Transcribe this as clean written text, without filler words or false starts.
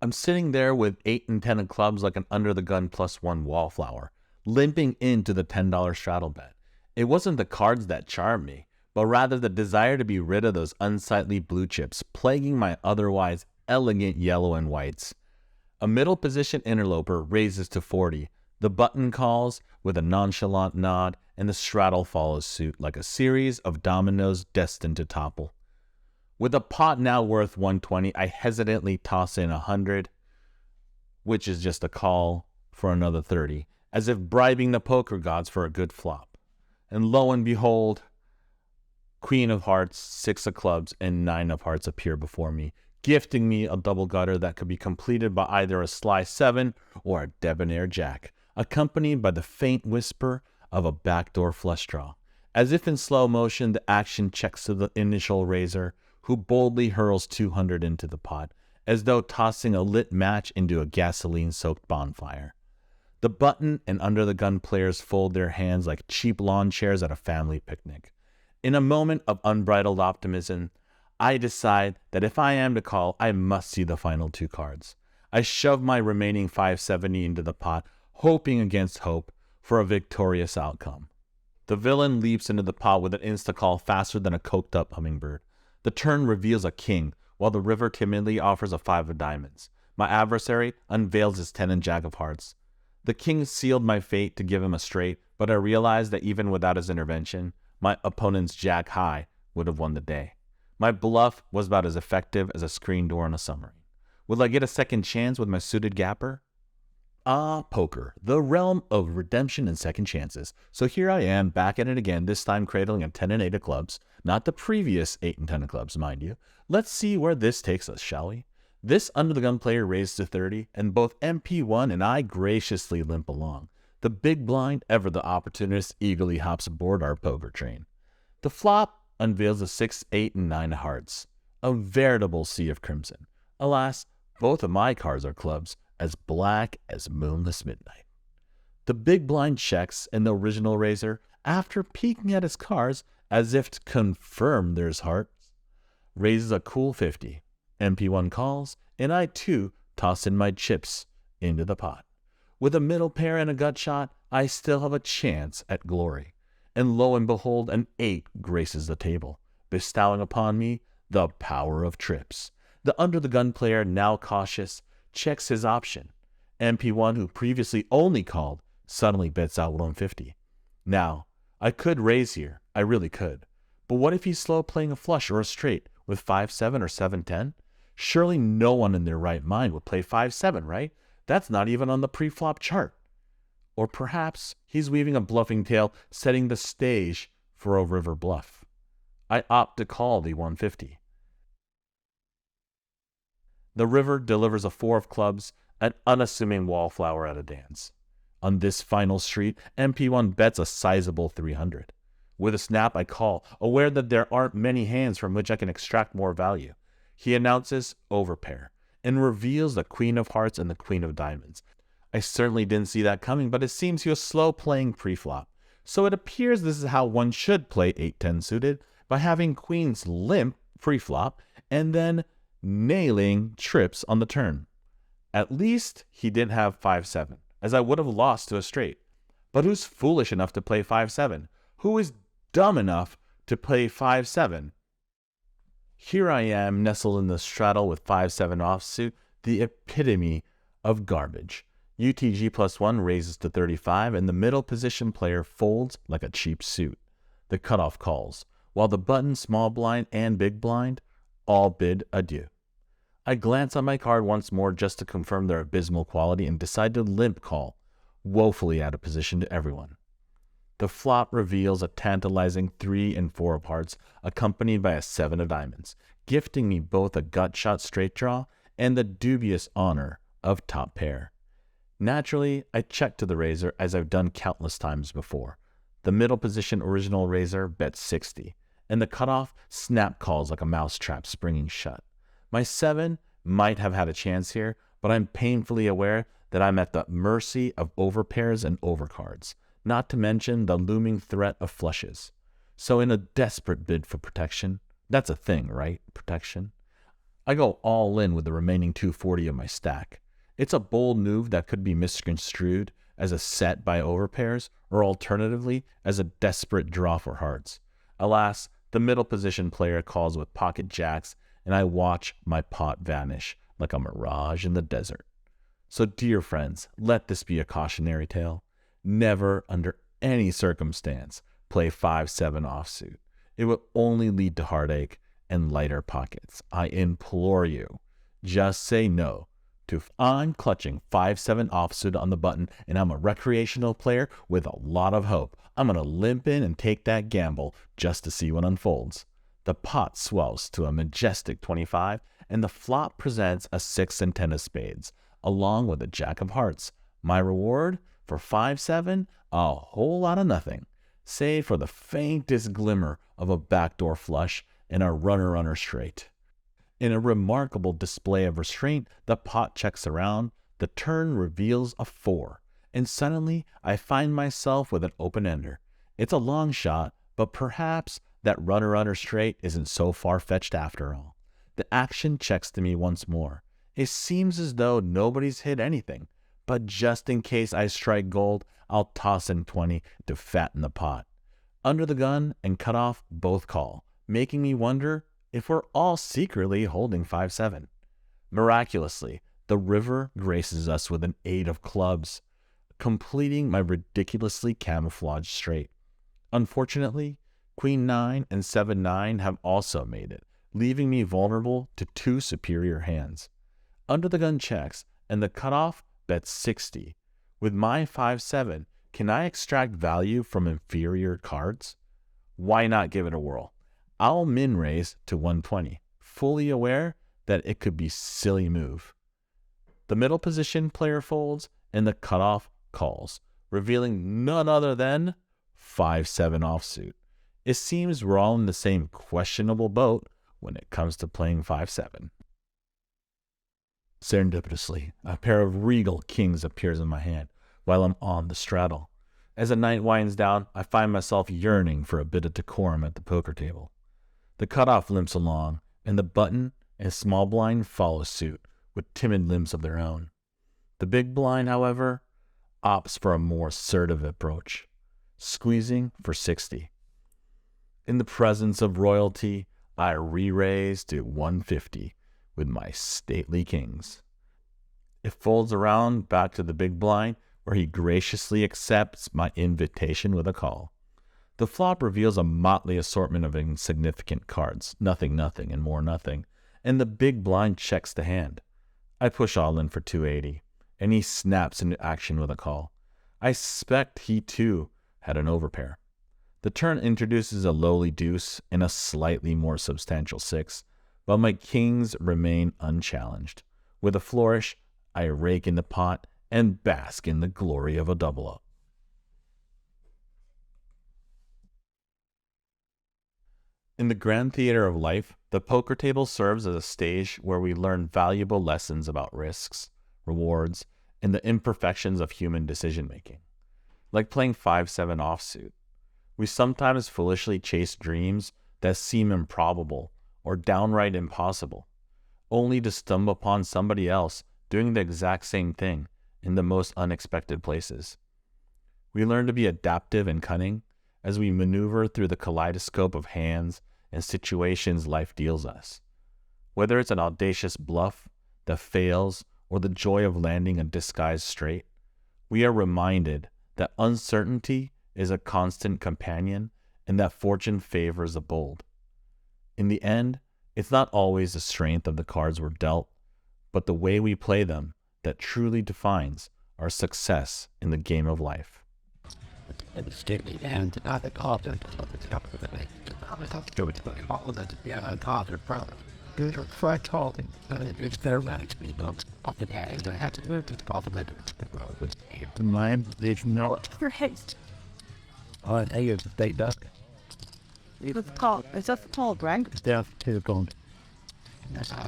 I'm sitting there with 8 and 10 of clubs like an under-the-gun +1 wallflower, limping into the $10 straddle bet. It wasn't the cards that charmed me, but rather the desire to be rid of those unsightly blue chips plaguing my otherwise elegant yellow and whites. A middle position interloper raises to 40. The button calls with a nonchalant nod, and the straddle follows suit like a series of dominoes destined to topple. With a pot now worth 120, I hesitantly toss in 100, which is just a call for another 30, as if bribing the poker gods for a good flop. And lo and behold, Queen of Hearts, 6 of clubs, and 9 of hearts appear before me, gifting me a double gutter that could be completed by either a sly 7 or a debonair jack, accompanied by the faint whisper of a backdoor flush draw. As if in slow motion, the action checks to the initial raiser, who boldly hurls 200 into the pot, as though tossing a lit match into a gasoline-soaked bonfire. The button and under-the-gun players fold their hands like cheap lawn chairs at a family picnic. In a moment of unbridled optimism, I decide that if I am to call, I must see the final 2 cards. I shove my remaining 570 into the pot, hoping against hope for a victorious outcome. The villain leaps into the pot with an insta-call faster than a coked-up hummingbird. The turn reveals a king, while the river timidly offers a 5 of diamonds. My adversary unveils his 10 and jack of hearts. The king sealed my fate to give him a straight, but I realized that even without his intervention, my opponent's jack high would have won the day. My bluff was about as effective as a screen door in a submarine. Will I get a second chance with my suited gapper? Ah, poker, the realm of redemption and second chances. So here I am, back at it again, this time cradling a 10 and 8 of clubs. Not the previous 8 and 10 of clubs, mind you. Let's see where this takes us, shall we? This under-the-gun player raised to 30, and both MP1 and I graciously limp along. The big blind, ever the opportunist, eagerly hops aboard our poker train. The flop unveils the 6, 8, and 9 of hearts. A veritable sea of crimson. Alas, both of my cards are clubs, as black as moonless midnight. The big blind checks, and the original raiser, after peeking at his cards as if to confirm there's hearts, raises a cool 50. MP1 calls, and I too toss in my chips into the pot. With a middle pair and a gut shot, I still have a chance at glory. And lo and behold, an 8 graces the table, bestowing upon me the power of trips. The under-the-gun player, now cautious, checks his option. MP1, who previously only called, suddenly bets out 150. Now, I could raise here, I really could. But what if he's slow playing a flush or a straight with 5-7 or 7-10? Surely no one in their right mind would play 5-7, right? That's not even on the pre-flop chart. Or perhaps he's weaving a bluffing tale, setting the stage for a river bluff. I opt to call the 150. The river delivers a 4 of clubs, an unassuming wallflower at a dance. On this final street, MP1 bets a sizable 300. With a snap, I call, aware that there aren't many hands from which I can extract more value. He announces overpair, and reveals the Queen of Hearts and the Queen of Diamonds. I certainly didn't see that coming, but it seems he was slow playing pre-flop. So it appears this is how one should play 8-10 suited, by having queens limp pre-flop, and then nailing trips on the turn. At least he didn't have 5-7, as I would have lost to a straight. But who's foolish enough to play 5-7? Who is dumb enough to play 5-7? Here I am, nestled in the straddle with 5-7 offsuit, the epitome of garbage. UTG +1 raises to 35, and the middle position player folds like a cheap suit. The cutoff calls, while the button, small blind, and big blind all bid adieu. I glance on my card once more just to confirm their abysmal quality and decide to limp call, woefully out of position to everyone. The flop reveals a tantalizing 3 and 4 of hearts, accompanied by a 7 of diamonds, gifting me both a gut shot straight draw and the dubious honor of top pair. Naturally, I check to the raiser as I've done countless times before. The middle position original raiser bets 60, and the cutoff snap calls like a mousetrap springing shut. My 7 might have had a chance here, but I'm painfully aware that I'm at the mercy of overpairs and overcards, not to mention the looming threat of flushes. So in a desperate bid for protection, that's a thing, right? Protection. I go all in with the remaining 240 of my stack. It's a bold move that could be misconstrued as a set by overpairs, or alternatively as a desperate draw for hearts. Alas, the middle position player calls with pocket jacks, and I watch my pot vanish like a mirage in the desert. So dear friends, let this be a cautionary tale. Never, under any circumstance, play 5-7 offsuit. It will only lead to heartache and lighter pockets. I implore you, just say no to I'm clutching 5-7 offsuit on the button, and I'm a recreational player with a lot of hope. I'm going to limp in and take that gamble just to see what unfolds. The pot swells to a majestic 25, and the flop presents a 6 and 10 of spades, along with a jack of hearts. My reward for 5-7? A whole lot of nothing, save for the faintest glimmer of a backdoor flush and a runner straight. In a remarkable display of restraint, the pot checks around, the turn reveals a 4, and suddenly I find myself with an open-ender. It's a long shot, but perhaps that runner straight isn't so far-fetched after all. The action checks to me once more. It seems as though nobody's hit anything, but just in case I strike gold, I'll toss in 20 to fatten the pot. Under the gun and cutoff both call, making me wonder if we're all secretly holding 5-7. Miraculously, the river graces us with an 8 of clubs, completing my ridiculously camouflaged straight. Unfortunately, Queen 9 and 7-9 have also made it, leaving me vulnerable to 2 superior hands. Under the gun checks, and the cutoff bets 60. With my 5-7, can I extract value from inferior cards? Why not give it a whirl? I'll min raise to 120, fully aware that it could be a silly move. The middle position player folds, and the cutoff calls, revealing none other than 5-7 offsuit. It seems we're all in the same questionable boat when it comes to playing 5-7. Serendipitously, a pair of regal kings appears in my hand while I'm on the straddle. As the night winds down, I find myself yearning for a bit of decorum at the poker table. The cutoff limps along, and the button and small blind follow suit with timid limps of their own. The big blind, however, opts for a more assertive approach, squeezing for 60. In the presence of royalty, I re-raise to 150 with my stately kings. It folds around back to the big blind, where he graciously accepts my invitation with a call. The flop reveals a motley assortment of insignificant cards, nothing, and more nothing, and the big blind checks the hand. I push all in for 280, and he snaps into action with a call. I suspect he too had an overpair. The turn introduces a lowly deuce and a slightly more substantial 6, but my kings remain unchallenged. With a flourish, I rake in the pot and bask in the glory of a double-up. In the grand theater of life, the poker table serves as a stage where we learn valuable lessons about risks, rewards, and the imperfections of human decision-making. Like playing 5-7 offsuit, we sometimes foolishly chase dreams that seem improbable or downright impossible, only to stumble upon somebody else doing the exact same thing in the most unexpected places. We learn to be adaptive and cunning as we maneuver through the kaleidoscope of hands and situations life deals us. Whether it's an audacious bluff that fails or the joy of landing a disguised straight, we are reminded that uncertainty is a constant companion and that fortune favors the bold. In the end, it's not always the strength of the cards we're dealt, but the way we play them that truly defines our success in the game of life. Your haste. Oh, and here's the state duck. It's called, is that called, right? It's down to the pond. That's how